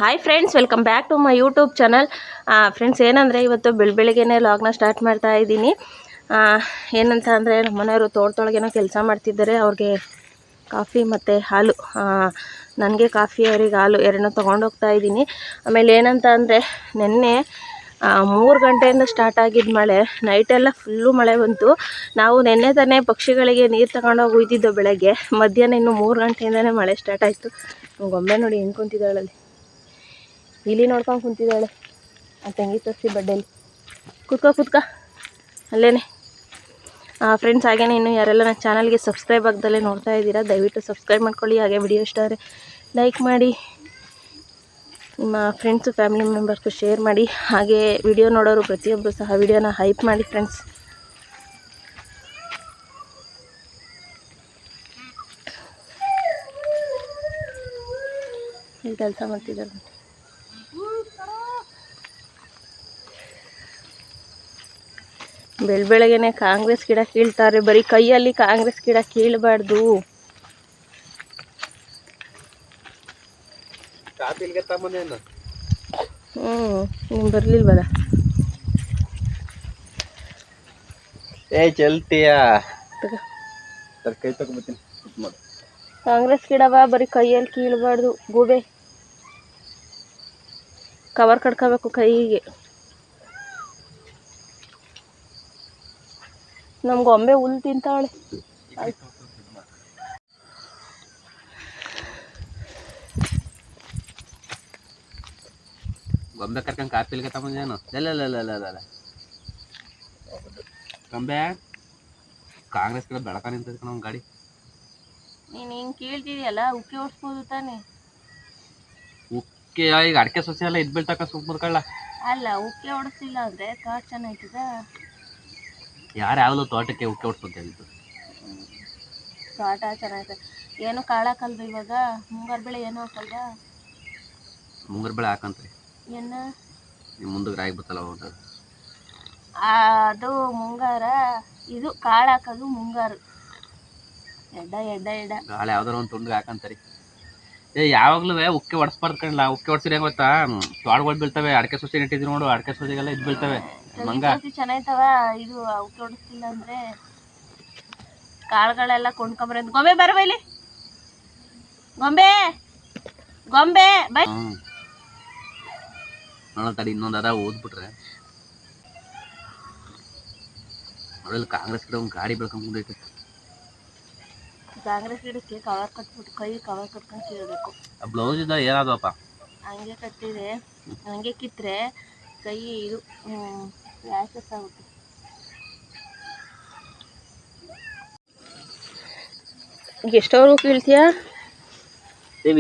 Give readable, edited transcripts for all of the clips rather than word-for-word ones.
Hi friends, welcome back to my YouTube channel. Friends, ಏನಂದರೆ ಇವತ್ತು ಬೆಳಗ್ಗೆನೇ ಲಾಗ್ನ ಸ್ಟಾರ್ಟ್ ಮಾಡ್ತಾ ಇದ್ದೀನಿ. ಏನಂತ ಅಂದರೆ ನಮ್ಮ ಮನೆಯವರು ತೋಟದೊಳಗೇನೋ ಕೆಲಸ ಮಾಡ್ತಿದ್ದಾರೆ. ಅವ್ರಿಗೆ ಕಾಫಿ ಮತ್ತು ಹಾಲು, ನನಗೆ ಕಾಫಿ ಅವ್ರಿಗೆ ಹಾಲು ಎರಡನ್ನೂ ತೊಗೊಂಡೋಗ್ತಾ ಇದ್ದೀನಿ. ಆಮೇಲೆ ಏನಂತ ಅಂದರೆ ನಿನ್ನೆ 3 ಗಂಟೆಯಿಂದ ಸ್ಟಾರ್ಟ್ ಆಗಿದ್ದು ಮಳೆ, ನೈಟೆಲ್ಲ ಫುಲ್ಲು ಮಳೆ ಬಂತು. ನಾವು ನಿನ್ನೆ ತಾನೇ ಪಕ್ಷಿಗಳಿಗೆ ನೀರು ತಗೊಂಡೋಗಿ ಉಯ್ದಿದ್ದು ಬೆಳಗ್ಗೆ. ಮಧ್ಯಾಹ್ನ ಇನ್ನು 3 ಗಂಟೆಯಿಂದನೇ ಮಳೆ ಸ್ಟಾರ್ಟ್ ಆಯಿತು. ಗೊಂಬೆ ನೋಡಿ ಹೆಂಗೆ ಕುಂತಿದ್ದಾಳಲ್ಲಿ, ಇಲ್ಲಿ ನೋಡ್ಕೊಂಡು ಕುಂತಿದ್ದಾಳೆ ಆ ತಂಗಿ ತೋರಿಸಿ ಬಡ್ಡೆಯಲ್ಲಿ. ಕುತ್ಕ ಅಲ್ಲೇನೆ. ಫ್ರೆಂಡ್ಸ್, ಹಾಗೇನೆ ಇನ್ನು ಯಾರೆಲ್ಲ ನನ್ನ ಚಾನಲ್ಗೆ ಸಬ್ಸ್ಕ್ರೈಬ್ ಆಗ್ದಲ್ಲೇ ನೋಡ್ತಾ ಇದ್ದೀರಾ, ದಯವಿಟ್ಟು ಸಬ್ಸ್ಕ್ರೈಬ್ ಮಾಡ್ಕೊಳ್ಳಿ. ಹಾಗೆ ವಿಡಿಯೋ ಇಷ್ಟ ಆದರೆ ಲೈಕ್ ಮಾಡಿ, ನಿಮ್ಮ ಫ್ರೆಂಡ್ಸು ಫ್ಯಾಮಿಲಿ ಮೆಂಬರ್ಸ್ಗೂ ಶೇರ್ ಮಾಡಿ. ಹಾಗೆ ವಿಡಿಯೋ ನೋಡೋರು ಪ್ರತಿಯೊಬ್ಬರು ಸಹ ವಿಡಿಯೋನ ಹೈಪ್ ಮಾಡಿ ಫ್ರೆಂಡ್ಸ್. ಇಲ್ಲಿ ಕೆಲಸ ಮಾಡ್ತಿದ್ದಾರೆ. ಬೆಳಗ್ಗೆನೆ ಕಾಂಗ್ರೆಸ್ ಗಿಡ ಕೀಳ್ತಾರೆ. ಬರೀ ಕೈಯಲ್ಲಿ ಕಾಂಗ್ರೆಸ್ ಗಿಡ ಕೀಳಬಾರ್ದು. ನಿಮ್ ಬರ್ಲಿಲ್ವಲ್ಲ. ಕಾಂಗ್ರೆಸ್ ಗಿಡವ ಬರೀ ಕೈಯಲ್ಲಿ ಕೀಳಬಾರ್ದು. ಗೂಬೆ ಕವರ್ ಕಟ್ಕೋಬೇಕು ಕೈಗೆ. ನಮ್ ಗೊಂಬೆ ಹುಲ್ ತಿಂತಾವಳೆ. ಗೊಂಬೆ ಕರ್ಕೊಂಡ್ ಕಾಪಿಲ್ಗೆ ತಗೊಂಡೇನು ಗೊಂಬೆ ಕಾಂಗ್ರೆಸ್ ಕಡೆ ಬೆಳಕ ನಿಂತ ನಮ್ ಗಾಡಿ. ನೀನ್ ಹಿಂಗ್ ಕೇಳ್ತಿದ್ಯಲ್ಲ, ಉಕ್ಕಿ ಓಡಿಸ್ಬೋದು ತಾನೆ. ಉಕ್ಕೆ ಈಗ ಅಡಕೆ ಸೊಸೆ ಎಲ್ಲ ಇದ್ ಬೀಳ್ತಕ್ಕ ಸುಮ್ಮದ್ ಕಳ್ಳ ಅಲ್ಲ, ಉಕ್ಕಿ ಓಡಿಸ್ತಿಲ್ಲ ಅಂದ್ರೆ ತೋಟ ಚೆನ್ನಾಯ್ತದ. ಯಾರು ಯಾವ್ದು ತೋಟಕ್ಕೆ ಉಕ್ಕೆ ಓಡಿಸ್ಕೊಂತ ಹೇಳಿದ್ದು? ತೋಟ ಚೆನ್ನಾಯ್ತದ. ಏನು ಕಾಳಾಕಲ್ವ ಇವಾಗ? ಮುಂಗಾರು ಬೆಳೆ ಏನು ಹಾಕಲ್ವ? ಮುಂಗಾರು ಬೆಳೆ ಹಾಕಂತ್ರಿ. ಏನು ಮುಂದಕ್ಕೆ ರಾಗಿ ಬತ್ತಲ್ಲ ಅದು ಮುಂಗಾರ, ಇದು ಕಾಳು ಹಾಕೋದು ಮುಂಗಾರು. ಎಡ್ಡ ಗಾಳಿ ಯಾವ್ದಾರ ಒಂದು ತುಂಡ್ಗೆ ಹಾಕಂತಾರಿ. ಯಾವಾಗ್ಲೂ ಉಕ್ಕೆ ಹೊಡ್ಸ್ಬಾರ್ದು ಕಣ್ಣ. ಉಕ್ಕೆ ಹೊಡ್ಸಿರಿ ಹೆಂಗ್ ಗೊತ್ತಾ, ತೋಟಗಳು ಬೀಳ್ತವೆ. ಅಡಕೆ ಸೊಸೆ ನೆಟ್ಟಿದ್ರು ನೋಡು, ಅಡಕೆ ಸೊಸೆಗೆಲ್ಲ ಇದ್ ಬೀಳ್ತವೆ. ಮಂಗ ಚೆನ್ನಾಯ್ತವ. ಇದು ಉಕ್ಕೆ ಹೊಡಿಸ್ತಿಲ್ಲ ಅಂದ್ರೆ ಕಾಳುಗಳೆಲ್ಲ ಕೊಂಡ್ಕೊಂಬರ. ಗೊಂಬೆ ಬರ ಬೈಲಿ, ಗೊಂಬೆ ಬೈ. ನೋಡ ತಡಿ, ಇನ್ನೊಂದು ಅದ ಓದ್ಬಿಟ್ರೆ ನೋಡಲ್ಲಿ ಕಾಂಗ್ರೆಸ್ ಗಿಡ ಒಂದು ಗಾಡಿ ಬೆಳ್ಕೊಂಡ್ಬಂದೈತೆ. ಕಾಂಗ್ರೆಸ್ ಗಿಡಕ್ಕೆ ಕವರ್ ಕಟ್ಬಿಟ್ಟು ಕೈ ಕವರ್ ಕಟ್ಕೊಂಡು ಕೀಳ್ಬೇಕು. ಬ್ಲೌಸ್ ಇದ್ದ ಏನಾದಪ್ಪ ಹಂಗೆ ಕಟ್ಟಿದೆ, ಹಂಗೆ ಕಿತ್ರೆ ಕೈ ಇದು ರ್ಯಾಷಸ್ ಆಗುತ್ತೆ. ಎಷ್ಟವ್ರು ಕೀಳ್ತೀಯಾ?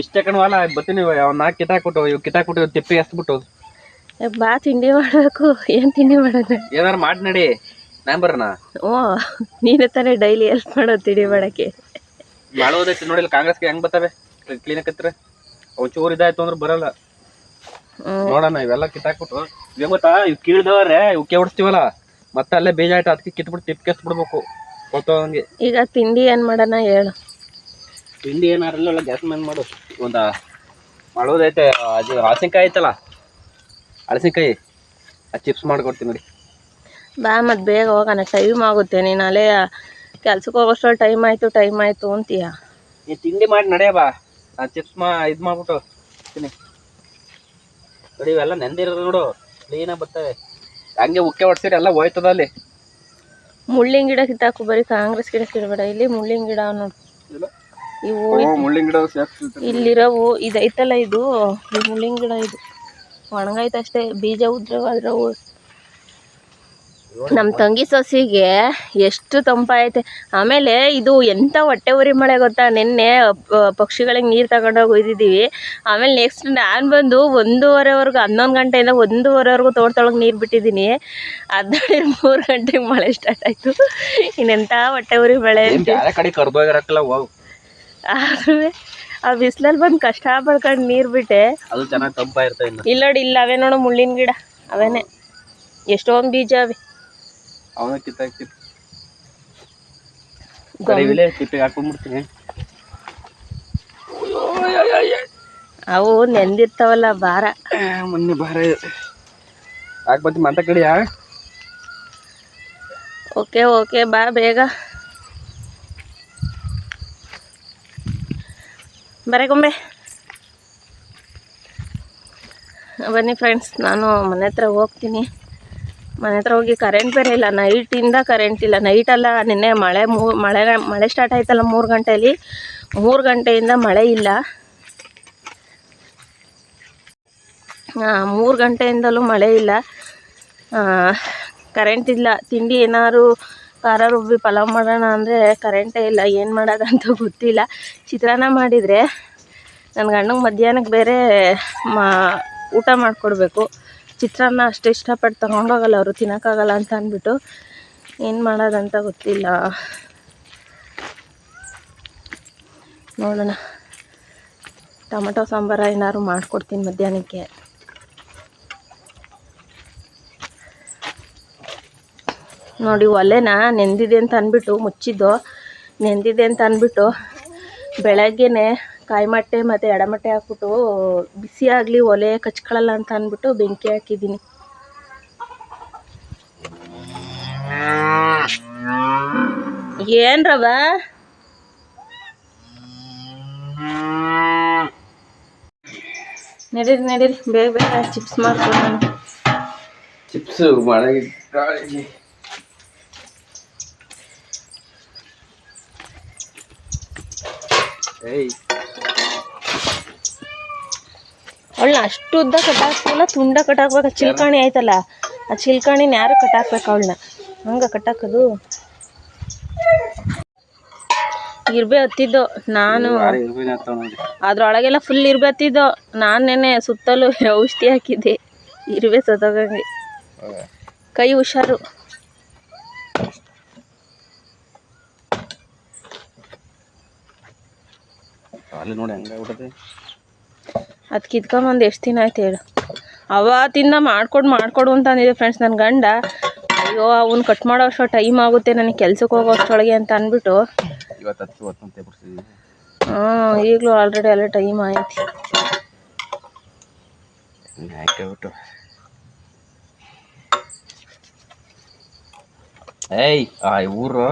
ಇಷ್ಟೇ ಕಣವಲ್ಲ, ಬರ್ತೀನಿ. ಅವ್ನು ನಾಲ್ಕು ಕಿತ್ತಾಕ್ಬಿಟ್ಟು ತಿಪ್ಪಿ ಎಸ್ಬಿಟ್ಟು ಬಾ ತಿಂಡಿ ಮಾಡಬೇಕು. ಏನ್ ತಿಂಡಿ ಮಾಡೋದು? ಏನಾರು ಮಾಡಿ ನಡಿ, ನಾನ್ ಬರೋಣ. ನೀನೇ ತಾನೇ ಡೈಲಿ ಹೆಲ್ಪ್ ಮಾಡೋದು ತಿಂಡಿ ಮಾಡಕ್ಕೆ. ಮಾಡೋದೈತಿ ನೋಡಿಲ್ಲ ಕಾಂಗ್ರೆಸ್ಗೆ ಹೆಂಗ್ ಬರ್ತವೆ ಕ್ಲೀನಕ್ ಹತ್ರ. ಒಂಚೂರು ಇದಾಯ್ತು ಅಂದ್ರೆ ಬರಲ್ಲ. ನೋಡೋಣ, ಇವೆಲ್ಲ ಕಿತ್ತಾಕ್ಬಿಟ್ಟು ಇವ್ ಗೊತ್ತಾ, ಇವ್ ಕೀಳ್ದವ್ರೆ ಉಕ್ಕೆ ಹೊಡಿಸ್ತೀವಲ್ಲ, ಮತ್ತೆ ಅಲ್ಲೇ ಬೀಜ ಆಯ್ತು, ಅದಕ್ಕೆ ಕಿತ್ಬಿಟ್ಟು ತಿಪ್ಪಿಗೆ ಬಿಡ್ಬೇಕು ಗೊತ್ತಂಗೆ. ಈಗ ತಿಂಡಿ ಏನ್ ಮಾಡೋಣ ಹೇಳು? ತಿಂಡಿ ಏನಾರಲ್ಲ ಗ್ಯಾಸ್ ಮೇಲೆ ಮಾಡು. ಒಂದ ಮಾಡೋದೈತೆ. ಅದು ಹಲಸಿನಕಾಯಿ ಐತಲ್ಲ, ಹಲಸಿನಕಾಯಿ ಆ ಚಿಪ್ಸ್ ಮಾಡ್ಕೊಡ್ತೀನಿ ನೋಡಿ. ಬಾ ಮತ್ತೆ ಬೇಗ ಹೋಗೋಣ, ಟೈಮ್ ಆಗುತ್ತೆ. ನೀನು ಅಲ್ಲೇ ಕೆಲ್ಸಕ್ಕೆ ಹೋಗೋಷ್ಟರಲ್ಲಿ ಟೈಮ್ ಆಯ್ತು ಅಂತೀಯ. ನೀ ತಿಂಡಿ ಮಾಡಿ ನಡೆಯ ಬಾ. ಆ ಚಿಪ್ಸ್ ಇದು ಮಾಡ್ಬಿಟ್ಟು ತಿನ್ನಿ ನೋಡಿ. ಇವೆಲ್ಲ ನೆಂದಿರೋದು ನೋಡು, ಕ್ಲೀನಾಗಿ ಬರ್ತವೆ. ಹಂಗೆ ಉಕ್ಕೆ ಹೊಡ್ಸಿರಿ ಎಲ್ಲ ಹೋಯ್ತದ. ಅಲ್ಲಿ ಮುಳ್ಳಿನ ಗಿಡ ಕಿತ್ತಾಕು, ಬರೀ ಕಾಂಗ್ರೆಸ್ ಗಿಡ ಕಿಡಬೇಡ. ಇಲ್ಲಿ ಮುಳ್ಳಿನ ಗಿಡ ನೋಡು, ಇವು ಮುಳ್ಳಿನ ಗಿಡ ಇಲ್ಲಿರೋವು. ಇದೈತಲ್ಲ, ಇದು ಮುಳ್ಳಿನ ಗಿಡ. ಇದು ಒಣಗೈತಷ್ಟೇ, ಬೀಜ ಉದ್ರವಾದ್ರೆ. ನಮ್ಮ ತಂಗಿ ಸೊಸಿಗೆ ಎಷ್ಟು ತಂಪಾಯ್ತೆ. ಆಮೇಲೆ ಇದು ಎಂಥ ಹೊಟ್ಟೆ ಉರಿ ಮಳೆ ಗೊತ್ತಾ. ನಿನ್ನೆ ಪಕ್ಷಿಗಳಿಗೆ ನೀರು ತಗೊಂಡೋಗಿ ಒಯ್ದಿದ್ದೀವಿ. ಆಮೇಲೆ ನೆಕ್ಸ್ಟ್ ನಾನು ಬಂದು 1:30ವರೆಗೂ, 11 ಗಂಟೆಯಿಂದ 1:30ವರೆಗೂ ತೋಟದೊಳಗೆ ನೀರು ಬಿಟ್ಟಿದ್ದೀನಿ. ಅದು 3 ಗಂಟೆಗೆ ಮಳೆ ಸ್ಟಾರ್ಟ್ ಆಯಿತು. ಇನ್ನೆಂಥ ಹೊಟ್ಟೆ ಉರಿ ಮಳೆ. ಆದ್ರೂ ಆ ಬಿಸಿಲಲ್ಲಿ ಬಂದು ಕಷ್ಟ ಪಡ್ಕೊಂಡು ನೀರು ಬಿಟ್ಟೆ. ಅದು ಚೆನ್ನಾಗಿ ತಂಪಾಗಿರ್ತದೆ. ಇಲ್ಲಿ ನೋಡಿ, ಇಲ್ಲ ಅವೇ ನೋಡು ಮುಳ್ಳಿನ ಗಿಡ, ಅವೇನೆ ಎಷ್ಟೊಂದು ಬೀಜ ಅವೆ. ಅವನ ಕಿತ್ತಾಕ್ತಿಪ್ಪಿಗೆ ಹಾಕೊಂಡ್ಬಿಡ್ತೀನಿ. ಅವು ನೆಂದಿರ್ತಾವಲ್ಲ ಭಾರ. ಮೊನ್ನೆ ಭಾರ ಆಗ್ಬತ್ತಿ ಮಾತ ಕಡಿಯಾ. ಓಕೆ ಓಕೆ ಬಾ ಬೇಗ ಬರೇಗೊಂಬೆ. ಬನ್ನಿ ಫ್ರೆಂಡ್ಸ್, ನಾನು ಮನೆ ಹತ್ರ ಹೋಗ್ತೀನಿ. ಮನೆ ಹತ್ರ ಹೋಗಿ ಕರೆಂಟ್ ಬೇರೆ ಇಲ್ಲ, ನೈಟಿಂದ ಕರೆಂಟ್ ಇಲ್ಲ. ನೈಟಲ್ಲ, ನಿನ್ನೆ ಮಳೆ ಸ್ಟಾರ್ಟ್ ಆಯ್ತಲ್ಲ 3 ಗಂಟೆಯಲ್ಲಿ, 3 ಗಂಟೆಯಿಂದ ಮಳೆ ಇಲ್ಲ. 3 ಗಂಟೆಯಿಂದಲೂ ಮಳೆ ಇಲ್ಲ, ಕರೆಂಟ್ ಇಲ್ಲ. ತಿಂಡಿ ಏನಾದ್ರು ಖಾರ ರುಬ್ಬಿ ಪಲಾವ್ ಮಾಡೋಣ ಅಂದರೆ ಕರೆಂಟೇ ಇಲ್ಲ. ಏನು ಮಾಡೋದಂತ ಗೊತ್ತಿಲ್ಲ. ಚಿತ್ರಾನ್ನ ಮಾಡಿದರೆ ನನ್ನ ಗಂಡಂಗೆ ಮಧ್ಯಾಹ್ನಕ್ಕೆ ಬೇರೆ ಊಟ ಮಾಡಿಕೊಡ್ಬೇಕು. ಚಿತ್ರಾನ್ನ ಅಷ್ಟು ಇಷ್ಟಪಟ್ಟು ತೊಗೊಂಡೋಗಲ್ಲ ಅವರು, ತಿನ್ನೋಕ್ಕಾಗಲ್ಲ ಅಂತ ಅಂದ್ಬಿಟ್ಟು ಏನು ಮಾಡೋದಂತ ಗೊತ್ತಿಲ್ಲ. ನೋಡೋಣ, ಟೊಮೆಟೊ ಸಾಂಬಾರ ಏನಾದ್ರು ಮಾಡಿಕೊಡ್ತೀನಿ ಮಧ್ಯಾಹ್ನಕ್ಕೆ. ನೋಡಿ, ಒಲೆನ ನೆಂದಿದೆ ಅಂತ ಅಂದ್ಬಿಟ್ಟು ಮುಚ್ಚಿದ್ದು. ನೆಂದಿದೆ ಅಂತ ಅಂದ್ಬಿಟ್ಟು ಬೆಳಗ್ಗೆನೆ ಕಾಯಿಮಟ್ಟೆ ಮತ್ತು ಎಡಮಟ್ಟೆ ಹಾಕ್ಬಿಟ್ಟು ಬಿಸಿ ಆಗಲಿ ಒಲೆ ಕಚ್ಕೊಳ್ಳಲ್ಲ ಅಂತ ಅಂದ್ಬಿಟ್ಟು ಬೆಂಕಿ ಹಾಕಿದ್ದೀನಿ. ಏನ್ರವ ನಡೀರಿ ನಡೀರಿ, ಬೇಗ ಬೇಗ ಚಿಪ್ಸ್ ಮಾಡ್ಕೊಂಡು. ಚಿಪ್ಸ್ ಮಳೆ ಅವಳನ್ನ ಅಷ್ಟು ಉದ್ದ ಕಟ್ಟಾಕ್ತಿಲ್ಲ, ತುಂಡ ಕಟ್ಟಾಕ್ಬೇಕು. ಚಿಲ್ಕಾಣಿ ಆಯ್ತಲ್ಲ, ಆ ಚಿಲ್ಕಾಣಿನ ಯಾರು ಕಟ್ಟಾಕ್ಬೇಕು ಅವಳನ್ನ, ಹಂಗೆ ಕಟ್ಟಾಕೋದು. ಇರ್ಬೆ ಹತ್ತಿದ್ದು ನಾನು, ಅದ್ರೊಳಗೆಲ್ಲ ಫುಲ್ ಇರ್ಬೆ ಹತ್ತಿದ್ದು. ನಾನು ನೆನೆ ಸುತ್ತಲೂ ಔಷಧಿ ಹಾಕಿದ್ದೆ, ಇರ್ಬೆ ಸತ್ತೋಗಂಗೆ. ಕೈ ಹುಷಾರು. ನೋಡಿ ಹಂಗಾಗ್ಬಿಟ್ಟದೆ. ಅದು ಕಿತ್ಕೊಂಬಂದು ಎಷ್ಟು ದಿನ ಆಯ್ತು ಹೇಳು. ಅವತ್ತಿಂದ ಮಾಡ್ಕೊಡು ಅಂತ ಅಂದಿದ್ದೆ ಫ್ರೆಂಡ್ಸ್ ನನ್ನ ಗಂಡ. ಅಯ್ಯೋ, ಅವ್ನು ಕಟ್ ಮಾಡೋ ಅಷ್ಟು ಟೈಮ್ ಆಗುತ್ತೆ ನನಗೆ ಕೆಲ್ಸಕ್ಕೆ ಹೋಗೋ ಅಷ್ಟರೊಳಗೆ ಅಂತ ಅಂದ್ಬಿಟ್ಟು ಈಗಲೂ ಆಲ್ರೆಡಿ ಎಲ್ಲ ಟೈಮ್ ಆಯ್ತು. ಊರು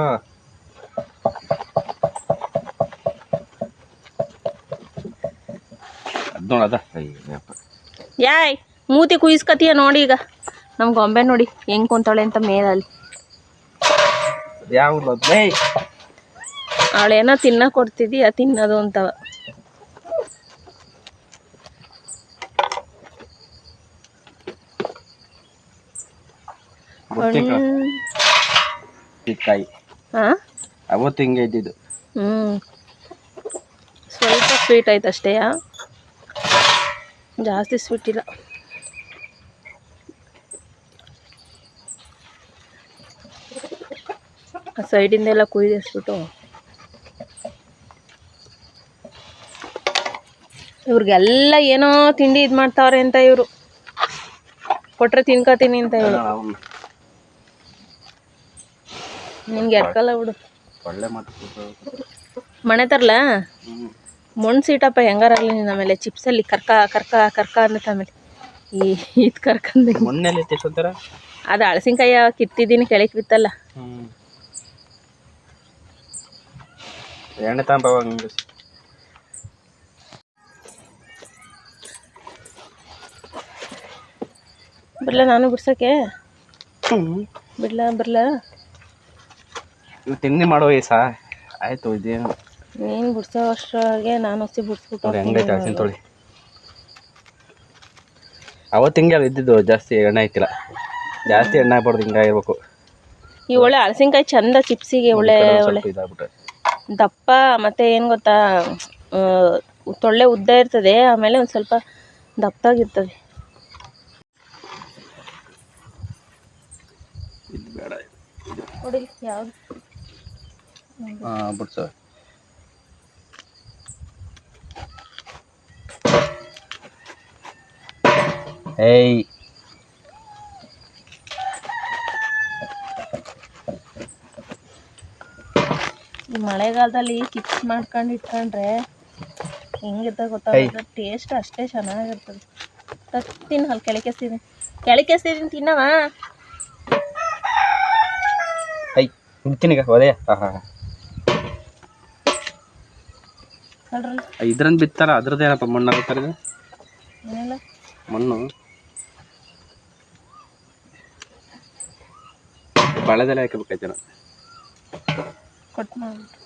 ಯಾಯ್ ಮೂತಿ ಕುಯ್ಸ್ಕತೀಯ ನೋಡಿ. ಈಗ ನಮ್ಮ ಗೊಂಬೆ ನೋಡಿ ಹೆಂಗ್ ಕುಂತಾಳೆ ಅಂತ ಮೇಲಲ್ಲಿ. ಅವಳೇನೋ ತಿನ್ನ ಕೊಡ್ತಿದ್ದೀಯ, ತಿನ್ನೋದು ಅಂತವ. ಅವತ್ತು ಹಿಂಗೆ ಇದ್ದಿದ್ದು. ಸ್ವಲ್ಪ ಸ್ವೀಟ್ ಆಯ್ತು ಅಷ್ಟೇ, ಜಾಸ್ತಿ ಸ್ವೀಟ್ ಇಲ್ಲ. ಆ ಸೈಡಿಂದೆಲ್ಲ ಕುಯ್ದಿಸ್ಬಿಟ್ಟು ಇವ್ರಿಗೆಲ್ಲ ಏನೋ ತಿಂಡಿ ಇದು ಮಾಡ್ತಾವ್ರೆ ಅಂತ, ಇವರು ಕೊಟ್ರೆ ತಿನ್ಕೋತೀನಿ ಅಂತ ಹೇಳು. ನಿಮ್ಗೆ ಎರ್ಕಲ್ಲ ಬಿಡು. ಮನೆ ತರಲ ಮಣ್ಣು ಸೀಟಪ್ಪ ಹೆಂಗಾರಲ್ಲ ನೀನು. ಆಮೇಲೆ ಚಿಪ್ಸಲ್ಲಿ ಕರ್ಕ ಅನ್ನತ್ತೆ. ಆಮೇಲೆ ಇದು ಕರ್ಕಂದು ಅದು ಹಳಸಿನ್ಕಾಯಿ ಕಿತ್ತಿದ್ದೀನಿ, ಕೆಳಗೆ ಬಿತ್ತಲ್ಲ. ಎಣ್ಣೆ ತಗೊಂಬ. ಬರ್ಲ ನಾನು ಬಿಡ್ಸಕ್ಕೆ? ಬರ್ಲ ಇವು ತಿಂಡಿ ಮಾಡೋ ವಯಸ್ಸಾ ಆಯ್ತು. ಇದೇನು ನೀನು ಬಿಡ್ಸೋ ಅಷ್ಟ್ರಾಗೆ ನಾನು ಹೊಸಿ ಬಿಡ್ಸ್ಬಿಟ್ಟು ಹೆಂಗೈತೆ ಹಸಿನ ತೊಳಿ. ಅವತ್ತು ಹಿಂಗೆ ಅದು ಇದ್ದಿದ್ದು, ಜಾಸ್ತಿ ಎಣ್ಣೆ ಐತಿಲ್ಲ. ಜಾಸ್ತಿ ಎಣ್ಣೆ ಹಾಕ್ಬಾರ್ದು, ಹಿಂಗಾಗಿರ್ಬೇಕು. ಈ ಒಳ್ಳೆ ಹಳಸಿನ್ಕಾಯಿ ಚಂದ ಚಿಪ್ಸಿಗೆ ಒಳ್ಳೆ ಒಳ್ಳೆ ದಪ್ಪ. ಮತ್ತು ಏನು ಗೊತ್ತಾ, ತೊಳ್ಳೆ ಉದ್ದ ಇರ್ತದೆ, ಆಮೇಲೆ ಒಂದು ಸ್ವಲ್ಪ ದಪ್ಪದಾಗಿರ್ತದೆ. ಬೇಡ ನೋಡಿ ಯಾವುದು ಬಿಡ್ಸ. ಏಯ್ ಈ ಮಳೆಗಾಲದಲ್ಲಿ ಚಿಪ್ಸ್ ಮಾಡ್ಕೊಂಡು ಇಟ್ಕೊಂಡ್ರೆ ಹೆಂಗಿರ್ತದೆ ಗೊತ್ತಾಗ ಟೇಸ್ಟ್ ಅಷ್ಟೇ ಚೆನ್ನಾಗಿರ್ತದೆ. ತಿನ್ನು ಅಲ್ಲಿ ಕೆಳಕೆಸ್ತಿದ್ದೀನಿ ತಿನ್ನವ. ತಿನ್ನೀಗ ಹೋದೆ ಇದ್ರಂದ್ ಬಿತ್ತಾರ ಅದ್ರದ್ದೇನಪ್ಪ ಮಣ್ಣು ಆಗುತ್ತಾರೆ ಇದು ಏನಿಲ್ಲ ಮಣ್ಣು ಬಾಳೆದೆಲೆ ಹಾಕಬೇಕಾಯ್ತೇನ ಕೊಟ್ಟು ಮಾಡ್ಬಿಟ್ಟು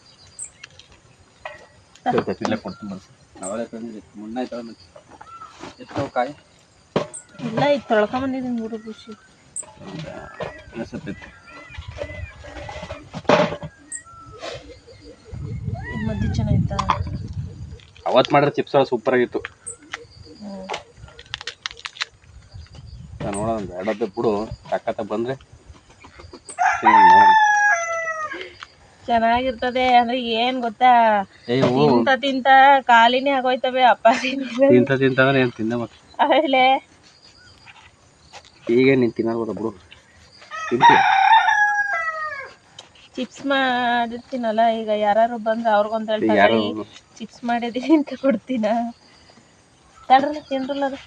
ಇಲ್ಲ ಕೊಡ್ತೀನಿ ನಾವೇ ತಂದಿದ್ದೆ ಮುನ್ನಾಯ್ತು ಎಷ್ಟು ಕಾಯಿ ಇಲ್ಲ ಈಗ ತೊಳ್ಕೊಂಬಂದಿದ್ದೀನಿ 3 ಖುಷಿ ಅನಿಸುತ್ತೈತೆ ಮದ್ದು ಚೆನ್ನಾಗಿತ್ತಾ ಅವತ್ತು ಮಾಡಿದ್ರೆ ಚಿಪ್ಸ್ ಸೂಪರ್ ಆಗಿತ್ತು. ನೋಡೋಣ ಎರಡದ್ದು ಬಿಡು ಸಕ್ಕತ್ತ ಬಂದ್ರೆ ಚೆನ್ನಾಗಿರ್ತದೆ. ಅಂದ್ರೆ ಏನ್ ಗೊತ್ತಾ ತಿಂತ ಕಾಲಿನೇ ಆಗೋಯ್ತವೆ ಅಪ್ಪ ತಿಂತಂದ್ರೆ ಏನ್ ತಿಂದ ಮತ್ತೆ ಆಮೇಲೆ ಈಗ ನೀನ್ ತಿನ್ನೋದು ಬಿಡು ತಿಂತೀಯ ಚಿಪ್ಸ್ ಮಾಡಿರ್ತೀನಲ್ಲ ಈಗ ಯಾರು ಬಂದ್ರೆ ಅವ್ರಿಗೊಂದು ಹೇಳ್ತಾರೆ ಚಿಪ್ಸ್ ಮಾಡಿದೀನಿ ಅಂತ ಕೊಡ್ತೀನ ತಡ್ರಲ್ಲ ತಿನ್ರಲ್ಲ ಅದು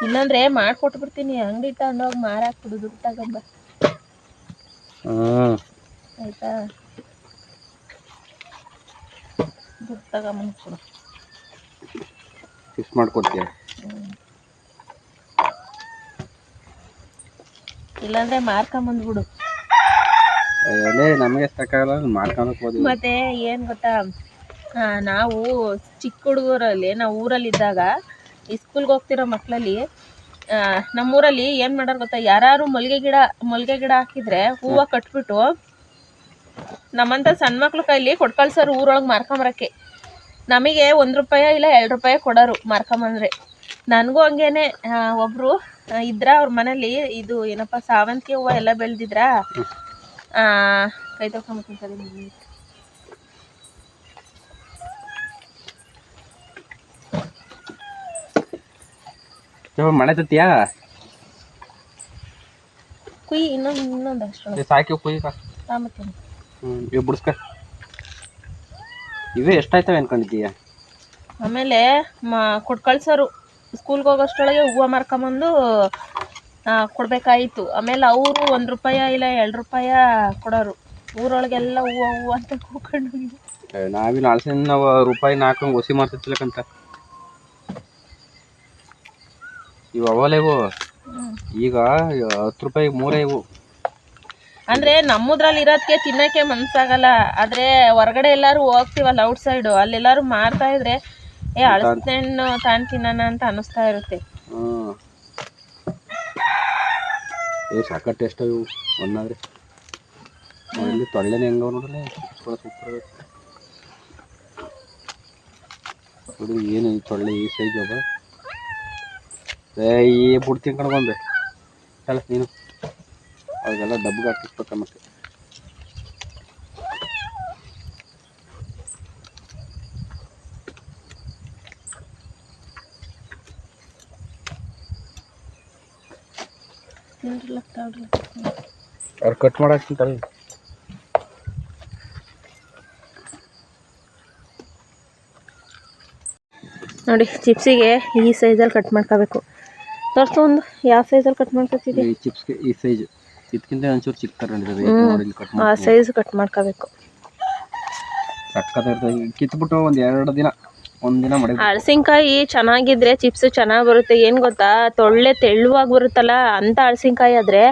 ಇಲ್ಲಾಂದ್ರೆ ಮಾಡ್ಕೊಟ್ಬಿಡ್ತೀನಿ ಅಂಗಡಿ ತಗೊಂಡೋಗಿ ಮಾರಾಕ್ಬಿಡು ದುಡ್ಡು ತಗೊಂಬ ಆಯ್ತಾ ದುಡ್ಡು ತಗೊಂಬಂದು ಕೊಡು ಚಿಪ್ಸ್ ಮಾಡ್ಕೊಡ್ತೀಯ ಇಲ್ಲಾಂದ್ರೆ ಮಾರ್ಕೊಂಬಂದ್ಬಿಡು ನಮಗೆ ಸಾಕಾಗಲ್ಲ ಮಾಡ್ಕೊಂಡು ಮತ್ತೆ ಏನ್ ಗೊತ್ತಾ ನಾವು ಚಿಕ್ಕ ಹುಡುಗರಲ್ಲಿ ನಾವು ಊರಲ್ಲಿದ್ದಾಗ ಈ ಸ್ಕೂಲ್ಗೆ ಹೋಗ್ತಿರೋ ಮಕ್ಕಳಲ್ಲಿ ನಮ್ಮೂರಲ್ಲಿ ಏನು ಮಾಡೋರು ಗೊತ್ತಾ ಯಾರು ಮಲ್ಲಿಗೆ ಗಿಡ ಹಾಕಿದ್ರೆ ಹೂವು ಕಟ್ಬಿಟ್ಟು ನಮ್ಮಂಥ ಸಣ್ಣ ಮಕ್ಳು ಕೈಲಿ ಕೊಟ್ಕಳ್ಸೋರು ಊರೊಳಗೆ ಮಾರ್ಕೊಂಬರಕ್ಕೆ ನಮಗೆ 1 ರೂಪಾಯಿ ಇಲ್ಲ 2 ರೂಪಾಯಿ ಕೊಡೋರು ಮಾರ್ಕೊಂಬಂದ್ರೆ ನನಗೂ ಹಂಗೇನೆ ಒಬ್ಬರು ಇದ್ರ ಅವ್ರ ಮನೇಲಿ ಇದು ಏನಪ್ಪ ಸಾವಂತಿಗೆ ಹೂವು ಎಲ್ಲ ಬೆಳೆದಿದ್ರಾ ಕೈ ತಗೊಂಡ್ಬಿಡ್ತೀನಿ ಮಳೆ ತತ್ತೀಯಾ ಕುಯ್ ಇನ್ನೊಂದು ಅಷ್ಟು ಸಾಕಿ ಕುಯ್ ತಾಂಬತ್ತೀನಿ ಇವು ಬಿಡಿಸ್ಕ ಇವೇ ಎಷ್ಟಾಯ್ತವೆ ಅನ್ಕೊಂಡಿದ್ದೀಯ ಆಮೇಲೆ ಕೊಟ್ಕಳ್ಸೋರು ಸ್ಕೂಲ್ಗೆ ಹೋಗೋಷ್ಟೊಳಗೆ ಹೂವು ಮಾರ್ಕೊಂಬಂದು ಕೊಡ್ಬೇಕಾಯಿತು ಆಮೇಲೆ ಅವರು 1 ರೂಪಾಯಿ ಇಲ್ಲ 2 ರೂಪಾಯಿ ಕೊಡೋರು ಊರೊಳಗೆಲ್ಲ ಹೂವು ಅಂತ ಕೂಕೊಂಡು ನಾವಿಲ್ಲಿ ಹಳಸಿನ ನಾವು ರೂಪಾಯಿ 4 ಒಸಿ ಮಾಡ್ತಿರ್ತಿಲ್ಲಕ್ಕಂತ ಇವು ಅವಲ್ಲ ಇವು ಈಗ 10 ರೂಪಾಯಿಗೆ 3 ಇವು ಅಂದ್ರೆ ನಮ್ಮದ್ರಲ್ಲಿ ಇರೋದಕ್ಕೆ ತಿನ್ನಕ್ಕೆ ಮನ್ಸಾಗಲ್ಲ ಆದ್ರೆ ಹೊರಗಡೆ ಎಲ್ಲಾರು ಹೋಗ್ತೀವಲ್ಲ ಔಟ್ ಸೈಡು ಅಲ್ಲೆಲ್ಲಾರು ಮಾರ್ತಾ ಇದ್ರೆ ಹಳಸಣ್ಣು ತಾನು ತಿನ್ನೋಣ ಅಂತ ಅನಿಸ್ತಾ ಇರುತ್ತೆ ಸಾಕ ಟೇಸ್ಟ್ ಇವು ಒಂದಾದ್ರೆ ಇಲ್ಲಿ ತೊಳ್ಳೆನೆ ಹೆಂಗ ನೋಡ್ರೆ ಸೂಪರ್ ನೋಡಿ ಏನು ತೊಳ್ಳೆ ಈ ಸೈಜ್ ಒಬ್ಬ ಈ ಬುಡ್ ತಿನ್ಕೊಂಡು ಬಂದೆ ಅಲ್ಲ ನೀನು ಅವಾಗೆಲ್ಲ ಡಬ್ಬಿಗೆ ಹಾಕಿಸ್ಬೇಕ ಮತ್ತೆ ಅವ್ರು ಕಟ್ ಮಾಡಾಕ್ತಿಂತಲ್ಲ ನೋಡಿ ಚಿಪ್ಸಿಗೆ ಈ ಸೈಜಲ್ಲಿ ಕಟ್ ಮಾಡ್ಕೋಬೇಕು ತೋರಿಸು ಒಂದು ಯಾವ ಸೈಜಲ್ಲಿ ಕಟ್ ಮಾಡ್ಕೊತಿದ್ದೆ ಈ ಚಿಪ್ಸ್ಗೆ ಈ ಸೈಜ್ ಇದಕ್ಕಿಂತ ಒಂಚೂರು ಚಿಕ್ಕ ತಗೊಂಡಿರೋದು ಆ ಸೈಜ್ ಕಟ್ ಮಾಡ್ಕೋಬೇಕು ಕಿತ್ಬಿಟ್ಟು ಒಂದು ದಿನ ಮಾಡಿ ಹಳಸಿನಕಾಯಿ ಚೆನ್ನಾಗಿದ್ರೆ ಚಿಪ್ಸ್ ಚೆನ್ನಾಗಿ ಬರುತ್ತೆ ಏನು ಗೊತ್ತಾ ತೆಳುವಾಗಿ ಬರುತ್ತಲ್ಲ ಅಂಥ ಹಳಸಿನಕಾಯಿ ಆದರೆ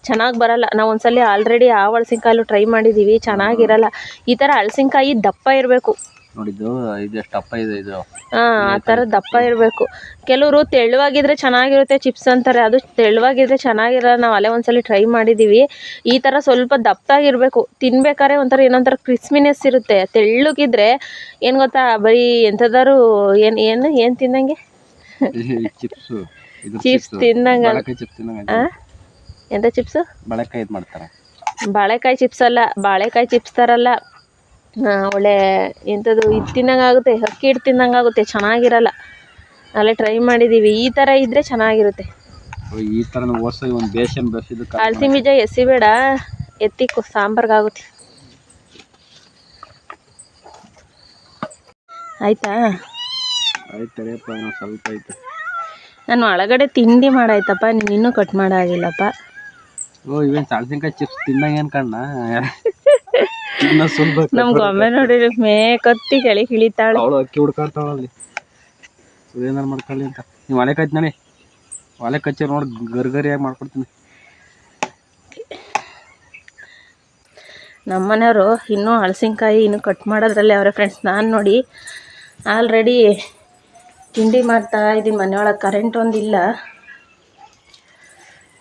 ಚೆನ್ನಾಗಿ ಬರಲ್ಲ ನಾವು ಒಂದ್ಸಲ ಆಲ್ರೆಡಿ ಆ ಹಳಸಿನಕಾಯಲ್ಲೂ ಟ್ರೈ ಮಾಡಿದ್ದೀವಿ ಚೆನ್ನಾಗಿರಲ್ಲ ಈ ಥರ ಹಳಸಿನಕಾಯಿ ದಪ್ಪ ಇರಬೇಕು ನೋಡಿದ್ದು ಇದು ಎಷ್ಟು ದಪ್ಪ ಇದೆ ಇದು ಆ ಥರ ದಪ್ಪ ಇರಬೇಕು ಕೆಲವರು ತೆಳುವಾಗಿದ್ರೆ ಚೆನ್ನಾಗಿರುತ್ತೆ ಚಿಪ್ಸ್ ಅಂತಾರೆ ಅದು ತೆಳುವಾಗಿದ್ರೆ ಚೆನ್ನಾಗಿರಲ್ಲ ನಾವು ಅಲ್ಲೇ ಒಂದ್ಸಲ ಟ್ರೈ ಮಾಡಿದ್ದೀವಿ ಈ ಥರ ಸ್ವಲ್ಪ ದಪ್ಪದಾಗಿರಬೇಕು ತಿನ್ಬೇಕಾದ್ರೆ ಒಂಥರ ಏನೊಂಥರ ಕ್ರಿಸ್ಮಿನೆಸ್ ಇರುತ್ತೆ ತೆಳ್ಳಗಿದ್ರೆ ಏನು ಗೊತ್ತಾ ಬರೀ ಎಂಥದಾರು ಏನು ತಿನ್ನಂಗೆ ಚಿಪ್ಸ್ ತಿನ್ನಂಗ ಎಂಥ ಚಿಪ್ಸು ಬಾಳೆಕಾಯಿ ಇದು ಮಾಡ್ತಾರೆ ಬಾಳೆಕಾಯಿ ಚಿಪ್ಸ್ ಅಲ್ಲ ಬಾಳೆಕಾಯಿ ಚಿಪ್ಸ್ ಥರಲ್ಲ ಒಳ್ಳೆ ಎಂಥದ್ದು ಇದು ತಿನ್ನಂಗಾಗುತ್ತೆ ಅಕ್ಕಿ ಹಿಟ್ಟು ತಿನ್ನಂಗಾಗುತ್ತೆ ಚೆನ್ನಾಗಿರಲ್ಲ ಅಲ್ಲೇ ಟ್ರೈ ಮಾಡಿದ್ದೀವಿ ಈ ಥರ ಇದ್ದರೆ ಚೆನ್ನಾಗಿರುತ್ತೆ ಈ ಥರ ಒಂದು ಬೇಸನ್ ಹಳಸಿ ಬೀಜ ಎಸಿಬೇಡ ಎತ್ತಿಕ್ಕು ಸಾಂಬಾರ್ಗಾಗುತ್ತೆ. ಆಯ್ತಾ? ಆಯ್ತರಿಯಪ್ಪ, ಸ್ವಲ್ಪ ಐತೆ. ನಾನು ಒಳಗಡೆ ತಿಂಡಿ ಮಾಡಾಯ್ತಪ್ಪ, ನೀನು ಇನ್ನೂ ಕಟ್ ಮಾಡಾಗಿಲ್ಲಪ್ಪ. ಓ, ಇವೇನು ಸಾಳ್ಸಿನ್ಕಾಯಿ ಚಿಪ್ಸ್ ತಿನ್ನಂಗೆ ಏನು ಕಣ್ಣ? ನಮ್ ಗೊಮ್ಮೆ ನೋಡಿ ಮೇ ಕತ್ತಿ ಕೆಳಗೆ ಇಳಿತಾಳೆ. ಅವಳು ಅಕ್ಕಿ ಹುಡ್ಕಾಡ್ತಾವಲ್ಲಿ ಏನಾರು ಮಾಡ್ಕೊಳ್ಳಿ ಅಂತ. ನೀವು ಒಲೆ ಕಚ್ಚಿ ನೋಡಿ, ಒಲೆ ಕಚ್ಚಿ ನೋಡಿ ಗರಿಯಾಗಿ ಮಾಡ್ಕೊಡ್ತೀನಿ. ನಮ್ಮನೆಯವರು ಇನ್ನೂ ಹಲಸಿನಕಾಯಿ ಇನ್ನೂ ಕಟ್ ಮಾಡೋದ್ರಲ್ಲಿ ಅವರೇ ಫ್ರೆಂಡ್ಸ್. ನಾನು ನೋಡಿ ಆಲ್ರೆಡಿ ತಿಂಡಿ ಮಾಡ್ತಾ ಇದ್ದೀನಿ. ಮನೆಯೊಳಗೆ ಕರೆಂಟ್ ಒಂದಿಲ್ಲ.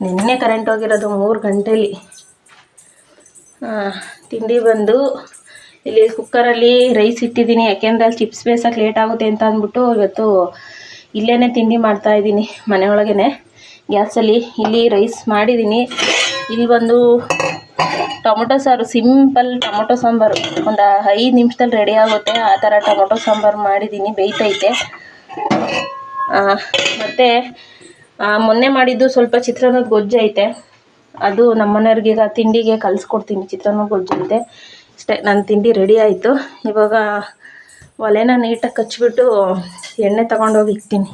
ನಿನ್ನೆ ಕರೆಂಟ್ ಹೋಗಿರೋದು 3 ಗಂಟೆಲಿ. ತಿಂಡಿ ಬಂದು ಇಲ್ಲಿ ಕುಕ್ಕರಲ್ಲಿ ರೈಸ್ ಇಟ್ಟಿದ್ದೀನಿ, ಯಾಕೆಂದರೆ ಅಲ್ಲಿ ಚಿಪ್ಸ್ ಬೇಯಿಸೋಕೆ ಲೇಟ್ ಆಗುತ್ತೆ ಅಂತ ಅಂದ್ಬಿಟ್ಟು ಇವತ್ತು ಇಲ್ಲೇ ತಿಂಡಿ ಮಾಡ್ತಾಯಿದ್ದೀನಿ ಮನೆಯೊಳಗೇ ಗ್ಯಾಸಲ್ಲಿ. ಇಲ್ಲಿ ರೈಸ್ ಮಾಡಿದ್ದೀನಿ. ಇಲ್ಲಿ ಬಂದು ಟೊಮೊಟೊ ಸಾರು, ಸಿಂಪಲ್ ಟೊಮೊಟೊ ಸಾಂಬಾರು, ಒಂದು 5 ನಿಮಿಷದಲ್ಲಿ ರೆಡಿ ಆಗುತ್ತೆ ಆ ಥರ ಟೊಮೊಟೊ ಸಾಂಬಾರು ಮಾಡಿದ್ದೀನಿ, ಬೇಯ್ತೈತೆ. ಮತ್ತು ಮೊನ್ನೆ ಮಾಡಿದ್ದು ಸ್ವಲ್ಪ ಚಿತ್ರಾನ್ನದ ಗೊಜ್ಜು ಐತೆ, ಅದು ನಮ್ಮನೆಯವ್ರಿಗೀಗ ತಿಂಡಿಗೆ ಕಲಿಸ್ಕೊಡ್ತೀನಿ. ಚಿತ್ರಾನ್ನ ಗೊಜ್ಜು ಐತೆ ಅಷ್ಟೇ. ನನ್ನ ತಿಂಡಿ ರೆಡಿ ಆಯಿತು. ಇವಾಗ ಒಲೆನ ನೀಟಾಗಿ ಕಚ್ಚಿಬಿಟ್ಟು ಎಣ್ಣೆ ತಗೊಂಡೋಗಿ ಇಕ್ತೀನಿ.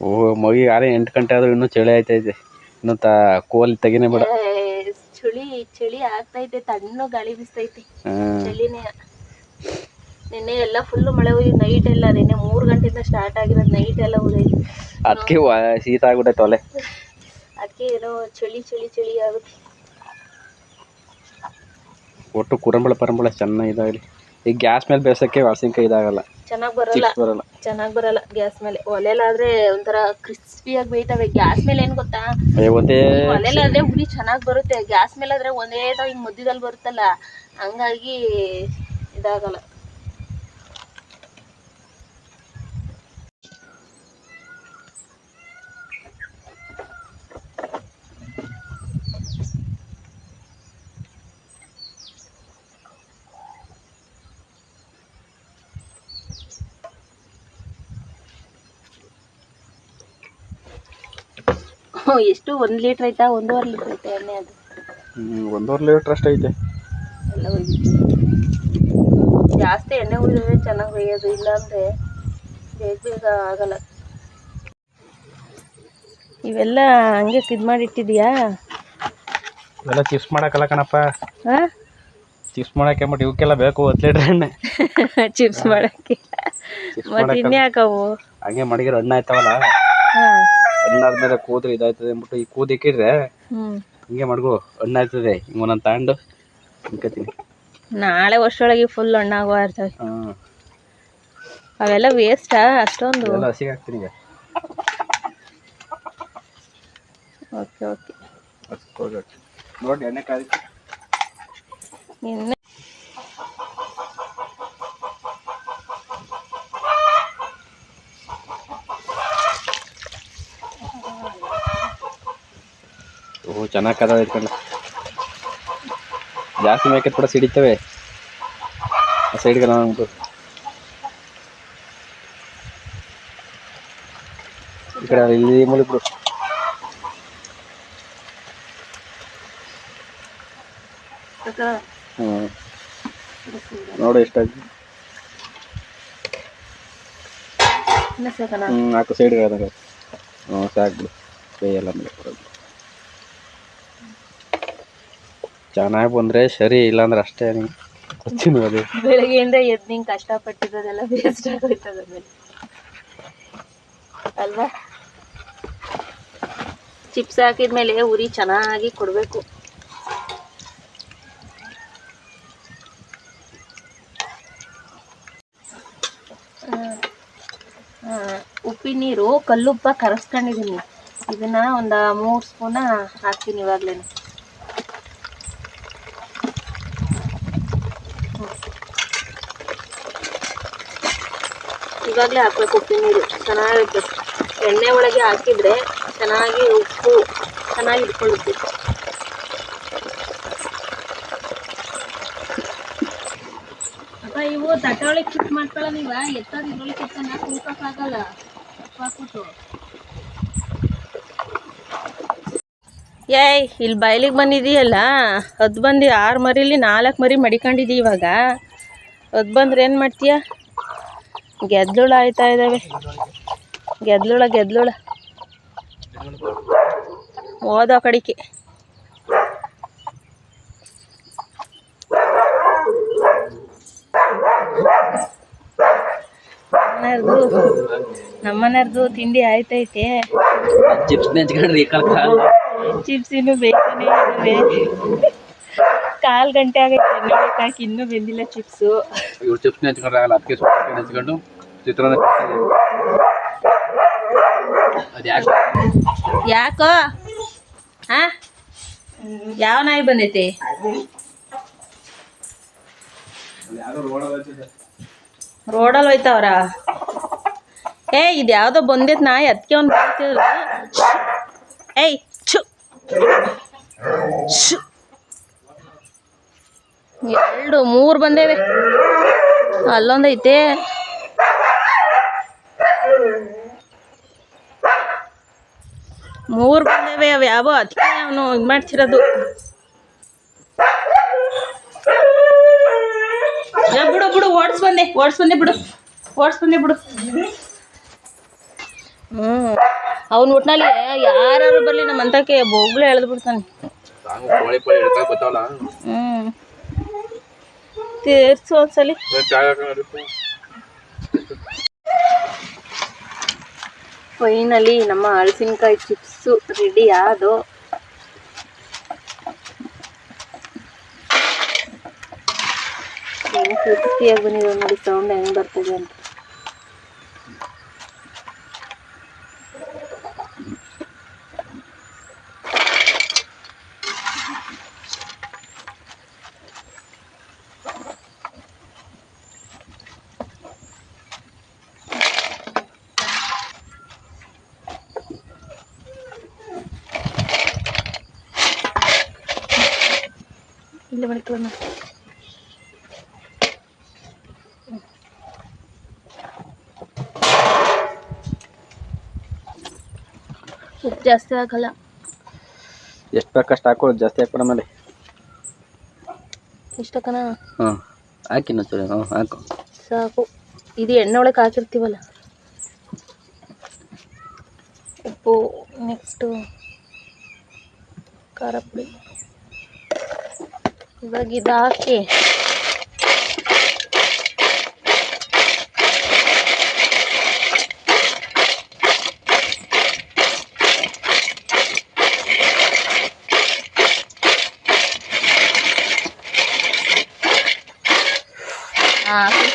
ಓ ಮಗಿ ಆರೆ 8 ಗಂಟೆ ಆದರೂ ಇನ್ನೂ ಚಳಿ ಆಯ್ತೈತೆ. ಇನ್ನೂ ಕೋಲ್ ತೆಗಿನೇ ಬೇಡ. ಚಳಿ ಆಗ್ತೈತೆ, ತಣ್ಣು ಗಾಳಿ ಬೀಸ್ತೈತೆ. ಚಳಿನೇ. ನಿನ್ನೆ ಎಲ್ಲ ಫುಲ್ಲು ಮಳೆ ಹೋಗಿ ನೈಟ್ ಎಲ್ಲ, ನಿನ್ನೆ 3 ಗಂಟೆಯಿಂದ ಸ್ಟಾರ್ಟ್ ಆಗಿರೋದು, ನೈಟ್ ಎಲ್ಲ ಹೋಗೈತೆ. ಅದಕ್ಕೆ ಶೀತ ಆಗ್ಬಿಟ್ಟೈತೆ ಒಲೆ. ಅದಕ್ಕೆ ಏನೋ ಚಳಿ ಆಗುತ್ತೆ. ಒಟ್ಟು ಕುರಂಬಳ ಪರಂಬಳ ಚೆನ್ನಾಗಿದಾಗಲಿ. ಈಗ ಗ್ಯಾಸ್ ಮೇಲೆ ಬೇಯಿಸೋಕ್ಕೆ ಹಲಸಿನಕಾಯಿ ಇದಾಗಲ್ಲ, ಚೆನ್ನಾಗಿ ಬರಲ್ಲ ಗ್ಯಾಸ್ ಮೇಲೆ. ಒಲೆಲಾದ್ರೆ ಒಂಥರ ಕ್ರಿಸ್ಪಿಯಾಗಿ ಬೇಯ್ತವೆ. ಗ್ಯಾಸ್ ಮೇಲೆ ಏನು ಗೊತ್ತಾ, ಒಲೆಲಾದ್ರೆ ಉರಿ ಚೆನ್ನಾಗಿ ಬರುತ್ತೆ. ಗ್ಯಾಸ್ ಮೇಲೆ ಆದ್ರೆ ಒಂದೇ ಹಿಂಗೆ ಮಧ್ಯದಲ್ಲಿ ಬರುತ್ತಲ್ಲ, ಹಂಗಾಗಿ ಇದಾಗಲ್ಲ. ಎಷ್ಟು 1 ಲೀಟ್ರ್ ಐತಾ? 1.5 ಲೀಟ್ರ್ ಐತೆ ಎಣ್ಣೆ? ಅದು 1.5 ಲೀಟ್ರ್ ಅಷ್ಟು ಐತೆ. ಎಲ್ಲ ಜಾಸ್ತಿ ಎಣ್ಣೆ ಉಳಿದ್ರೆ ಚೆನ್ನಾಗಿ ಬೇಯೋದು, ಇಲ್ಲಾಂದರೆ ಬೇಗ ಆಗಲ್ಲ. ಇವೆಲ್ಲ ಹಂಗೆ ಇದು ಮಾಡಿಟ್ಟಿದ್ಯಾ? ಇವೆಲ್ಲ ಚಿಪ್ಸ್ ಮಾಡೋಕ್ಕಲ್ಲ ಕಣಪ್ಪ. ಚಿಪ್ಸ್ ಮಾಡೋಕ್ಕೆ ಬಟ್ ಇವಕ್ಕೆಲ್ಲ ಬೇಕು 10 ಲೀಟ್ರ್ ಎಣ್ಣೆ. ಚಿಪ್ಸ್ ಮಾಡೋಕ್ಕೆ ಮತ್ತೆ ಇನ್ಯಾಕವು? ಹಂಗೆ ಮಡಗಿರೋ ಹಣ್ಣು ಆಯ್ತವಲ್ಲ, ಹಣ್ಣಾದ್ಮೇಲೆ ಕೂದ್ರೆ ಇದಾಯ್ತದೆ ಅಂದ್ಬಿಟ್ಟು ಈ ಕೂದ್ ಇಕ್ಕಿದ್ರೆ ಹಿಂಗೆ ಮಡ್ಗು ಹಣ್ಣು ಆಯ್ತದೆ. ಹಿಂಗೆ ಒಂದೊಂದು ತಗೊಂಡು ಇಟ್ಕೊತೀನಿ. ನಾಳೆ ವರ್ಷದೊಳಗೆ ಫುಲ್ ಹಣ್ಣಾಗುವ ಇರ್ತವೆ. ಅವೆಲ್ಲ ವೇಸ್ಟಾ ಅಷ್ಟೊಂದು? ಎಲ್ಲ ಹಸಿಗೆ ಹಾಕ್ತೀನಿ ಈಗ. ಓಕೆ ನೋಡಿ ಎಣ್ಣೆ ಕಾದಿ. ನಿನ್ನೆ ಚೆನ್ನಾಗಿ ಕದ ಇಟ್ಕೊಂಡು ಜಾಸ್ತಿ ಮೇಕೆತ್ ಕೂಡ ಸಿಡಿತವೆ ಆ ಸೈಡ್ಗೆ. ನಾನು ಈ ಕಡೆ ಇಲ್ಲಿ ಮುಳಿಬಿಡು. ನೋಡು ಎಷ್ಟಾಗಿ. ನಾಲ್ಕು ಸೈಡ್ಗೆ ಆದಾಗ ಸಾಕ್ಬಿಡು. ಬೇಯಲ್ಲ ಮೇಲೆ ಬರೋದು. ಚೆನ್ನಾಗಿ ಬಂದರೆ ಸರಿ, ಇಲ್ಲಾಂದ್ರೆ ಅಷ್ಟೇ. ಅದು ಬೆಳಗ್ಗೆಯಿಂದ ಎದ್ದು ನಿಂಗೆ ಕಷ್ಟಪಟ್ಟಿರೋದೆಲ್ಲ ವೇಸ್ಟ್ ಆಗೋಯ್ತದ ಮೇಲೆ ಅಲ್ವಾ? ಚಿಪ್ಸ್ ಹಾಕಿದ್ಮೇಲೆ ಉರಿ ಚೆನ್ನಾಗಿ ಕೊಡಬೇಕು. ಉಪ್ಪಿನ ನೀರು ಕಲ್ಲುಪ್ಪ ಕರಗಿಸ್ಕೊಂಡಿದ್ದೀನಿ. ಇದನ್ನ ಒಂದು 3 ಸ್ಪೂನ ಹಾಕ್ತೀನಿ ಇವಾಗಲೇ. ಇವಾಗಲೇ ಹಾಕ್ಬೇಕು ಉಪ್ಪಿನ ನೀರು, ಚೆನ್ನಾಗಿರುತ್ತೆ. ಎಣ್ಣೆ ಒಳಗೆ ಹಾಕಿದರೆ ಚೆನ್ನಾಗಿ ಉಪ್ಪು ಚೆನ್ನಾಗಿ ಇಟ್ಕೊಳ್ಳುತ್ತೆ. ಇವು ತಟ್ಟೊಳಗೆ ಫಿಟ್ ಮಾಡ್ಕೊಳ್ಳ ನೀವ ಎತ್ತದ ಇದ್ರೊಳಗೆ ಕೆತ್ತನ ಕೂಕಕ್ಕಾಗಲ್ಲ ಹಾಕ್ಬಿಟ್ಟು ಏಯ್ ಇಲ್ಲಿ ಬಯಲಿಗೆ ಬಂದಿದೀಯಲ್ಲ ಅದು ಬಂದು 6 ಮರಿಲಿ 4 ಮರಿ ಮಡಿಕೊಂಡಿದ್ದೀವಿ ಇವಾಗ ಅದು ಬಂದ್ರೆ ಏನು ಮಾಡ್ತೀಯ ಗೆದ್ಲುಳ ಆಯ್ತಾ ಇದ್ದಾವೆ ಗೆದ್ಲುಳ ಓದೋ ಕಡಿಕೆ ನಮ್ಮನೆಯವ್ರದ್ದು ತಿಂಡಿ ಆಯ್ತೈತೆ ಚಿಪ್ಸ್ ನೆಂಚ್ಕೊಂಡ್ರಿ ಚಿಪ್ಸ್ ಇನ್ನೂ ಬೇಕನೇ ಇದ್ದಾವೆ 1/4 ಗಂಟೆ ಆಗೈತೆ ಎಣ್ಣೆ ಬೇಕಾಕಿ ಇನ್ನೂ ಬೆಂದಿಲ್ಲ ಚಿಪ್ಸು ಇವ್ರು ಚಿಪ್ಸ್ ನೆಂಚ್ಕೊಂಡ್ರೆ ಆಗಲ್ಲ ಅದಕ್ಕೆ ಸ್ವಲ್ಪ ನೆಂಚ್ಕೊಂಡು ಚಿತ್ರಾನ್ನ ಅದು ಯಾಕೋ ಹಾ ಯಾವ ನಾಯಿ ಬಂದೈತೆ ರೋಡಲ್ಲಿ ಹೋಯ್ತವ್ರ ಇದು ಯಾವುದೋ ಬಂದೈತೆ ನಾಯಿ ಅದಕ್ಕೆ ಅವ್ನು ಬರ್ತಿದ್ರು ಏಯ್ ಛು 2 3 ಬಂದೇವೆ ಅಲ್ಲೊಂದೈತೆ ಮೂರು ಬಂದೇವೆ ಅವು ಯಾವೋ ಅದಕ್ಕೆ ಅವನು ಇದು ಮಾಡ್ತಿರೋದು ಬಿಡು ಓಡಿಸ್ಬಂದೆ ಬಿಡು ಅವ್ನು ಒಟ್ನಲ್ಲಿ ಯಾರು ಬರಲಿ ನಮ್ಮ ಅಂತಕ್ಕೆ ಬೊಗ್ಳು ಎಳೆದು ಬಿಡ್ತಾನೆ ತೀರ್ಸು ಒಂದ್ಸಲಿ ಫೈನಲಿ ನಮ್ಮ ಹಲಸಿನಕಾಯಿ ಚಿಪ್ಸು ರೆಡಿ ಆದವು ಹೆಂಗೆ ಕ್ರಿಸ್ಪಿಯಾಗಿ ಬಂದಿದೆ ನೋಡಿ ಸೌಂಡ್ ಹೆಂಗೆ ಬರ್ತದೆ ಅಂತ ಇಲ್ಲಿ ಮಾಡ್ಕೊಳ್ಳೋಣ ಉಪ್ಪು ಜಾಸ್ತಿ ಹಾಕಲ್ಲ ಎಷ್ಟು ಬೇಕಷ್ಟು ಹಾಕೋ ಜಾಸ್ತಿ ಹಾಕ್ಬೇಡ ಮೇಲೆ ಇಷ್ಟಕ್ಕನ ಹಾಂ ಹಾಕಿ ಹಾಕು ಸಾಕು ಇದು ಎಣ್ಣೆ ಒಳಗೆ ಹಾಕಿರ್ತೀವಲ್ಲ ಉಪ್ಪು ನೆಕ್ಸ್ಟು ಖಾರ ಪುಡಿ ಇವಾಗ ಇದು ಹಾಕಿ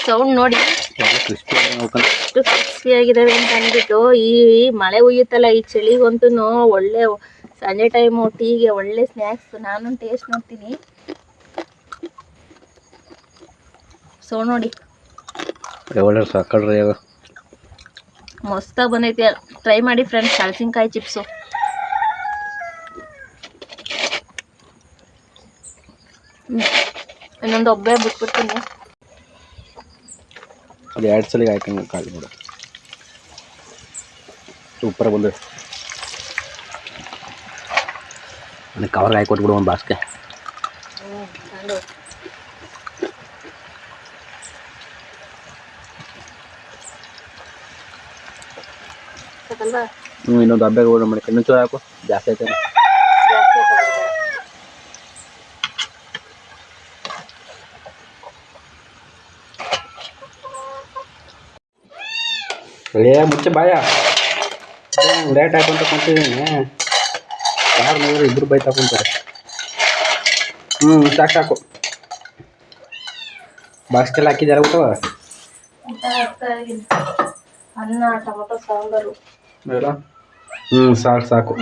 ಸೌಂಡ್ ನೋಡಿ ಎಷ್ಟು ಕ್ರಿಸ್ಪಿಯಾಗಿದ್ದಾವೆ ಅಂತ ಅಂದ್ಬಿಟ್ಟು ಈ ಮಳೆ ಹುಯ್ಯುತ್ತಲ್ಲ ಈ ಚಳಿಗಂತೂ ಒಳ್ಳೆ ಸಂಜೆ ಟೈಮು ಟೀಗೆ ಒಳ್ಳೆ ಸ್ನ್ಯಾಕ್ಸ್ ನಾನು ಟೇಸ್ಟ್ ನೋಡ್ತೀನಿ ಸೌಂಡ್ ನೋಡಿ ಒಳ್ಳೆ ಸಾಕಳ್ರಿ ಮಸ್ತಾಗಿ ಬಂದೈತಿ ಟ್ರೈ ಮಾಡಿ ಫ್ರೆಂಡ್ಸ್ ಹಲಸಿನಕಾಯಿ ಚಿಪ್ಸು ಇನ್ನೊಂದು ಒಬ್ಬೆ ಬಿಟ್ಬಿಡ್ತೀನಿ ಅದು 2 ಸಲಿಗೆ ಹಾಕಂಗೆ ಕಾಲು ಬಿಡು ಸೂಪರ್ ಬಂದು ನನಗೆ ಕವರ್ಗೆ ಹಾಕಿ ಕೊಟ್ಬಿಡು ಒಂದು ಬಾಸ್ಗೆ ಇನ್ನೊಂದು ಹಬ್ಬ ಮಾಡಿ ಇನ್ನೊಂದು ಚೂರು ಹಾಕು ಜಾಸ್ತಿ ಆಯ್ತು ಮುಚ್ಚೆ ಬಾಯ ಲೇಟ್ ಹಾಕೊಂತ ಕುಂತಿದ್ದೀನಿ ಯಾರು ನೋಡ್ರಿ ಇಬ್ಬರು ಬೈತಾ ಕುಂತಾರೆ ಸಾಕು ಬಾಸ್ಕೆಲ್ಲ ಹಾಕಿದ್ದಾರೆ ಊಟ ಅನ್ನ ಟೊಮೊಟೊ ಸಾಂಬಾರು ಸಾಕು